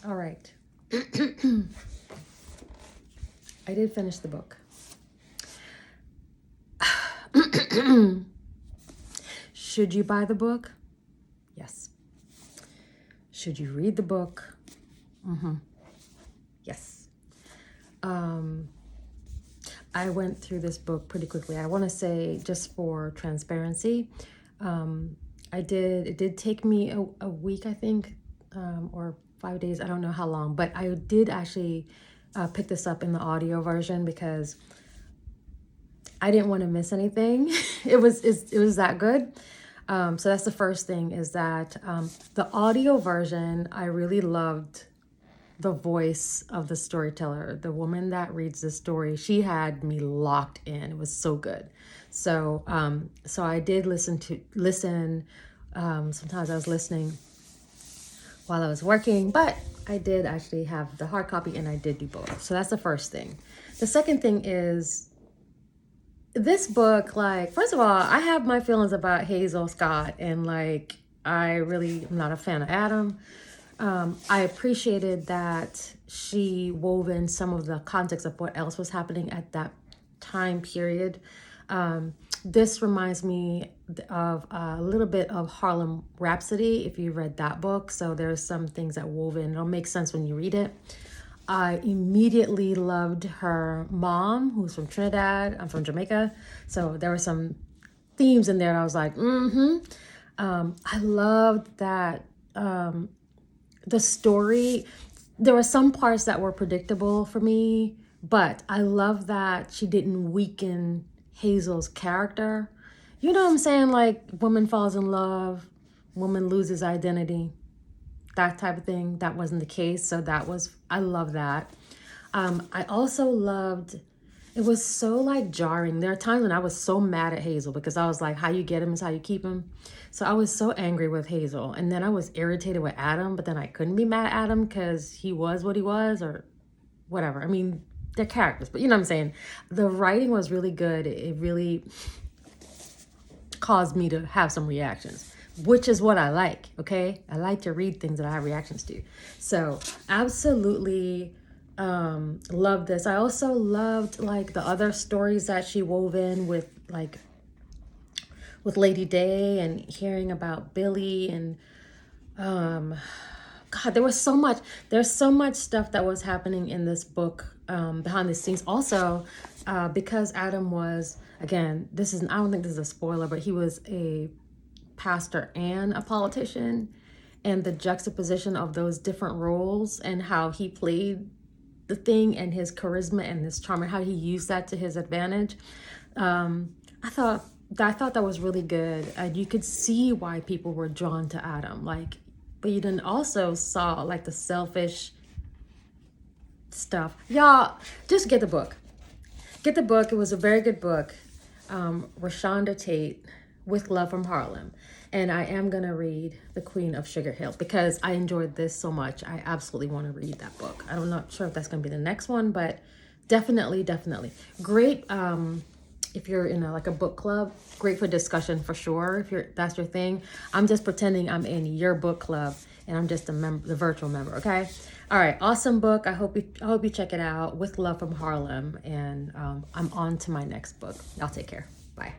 All right. I did finish the book. Should you buy the book? Yes. Should you read the book? Yes. I went through this book pretty quickly. I want to say, just for transparency, it did take me a week, I think, or 5 days. I don't know how long, but I did actually pick this up in the audio version because I didn't want to miss anything. It was that good. So that's the first thing, is that the audio version, I really loved the voice of the storyteller. The woman that reads the story, she had me locked in. It was so good. So so I did listen. Sometimes I was listening while I was working, but I did actually have the hard copy, and I did do both. So that's the first thing. The second thing is, this book, like, first of all, I have my feelings about Hazel Scott, and like, I really am not a fan of Adam. I appreciated that she wove in some of the context of what else was happening at that time period. This reminds me of a little bit of Harlem Rhapsody, if you read that book. So there's some things that wove in. It'll make sense when you read it. I immediately loved her mom, who's from Trinidad. I'm from Jamaica. So there were some themes in there. And I was like, I loved that. The story, there were some parts that were predictable for me, but I love that she didn't weaken Hazel's character. You know what I'm saying? Like, woman falls in love, woman loses identity, that type of thing. That wasn't the case. So I love that. I also loved, it was so like jarring. There are times when I was so mad at Hazel because I was like, how you get him is how you keep him. So I was so angry with Hazel, and then I was irritated with Adam, but then I couldn't be mad at Adam because he was what he was, or whatever. I mean, they're characters, but you know what I'm saying? The writing was really good. It really caused me to have some reactions, which is what I like, okay? I like to read things that I have reactions to. So absolutely loved this. I also loved like the other stories that she wove in with Lady Day, and hearing about Billy, and God, there's so much stuff that was happening in this book behind the scenes. Also, because Adam was, again, I don't think this is a spoiler, but he was a pastor and a politician, and the juxtaposition of those different roles and how he played the thing, and his charisma and his charm, and how he used that to his advantage. I thought that was really good. And you could see why people were drawn to Adam. Like, but you then also saw like the selfish stuff. Y'all, just get the book. Get the book. It was a very good book. ReShonda Tate, With Love from Harlem. And I am going to read The Queen of Sugar Hill because I enjoyed this so much. I absolutely want to read that book. I'm not sure if that's going to be the next one, but definitely. Great. If you're in a book club, great for discussion for sure. That's your thing. I'm just pretending I'm in your book club, and I'm just a member, the virtual member. Okay. All right. Awesome book. I hope you check it out. With Love from Harlem. And I'm on to my next book. Y'all take care. Bye.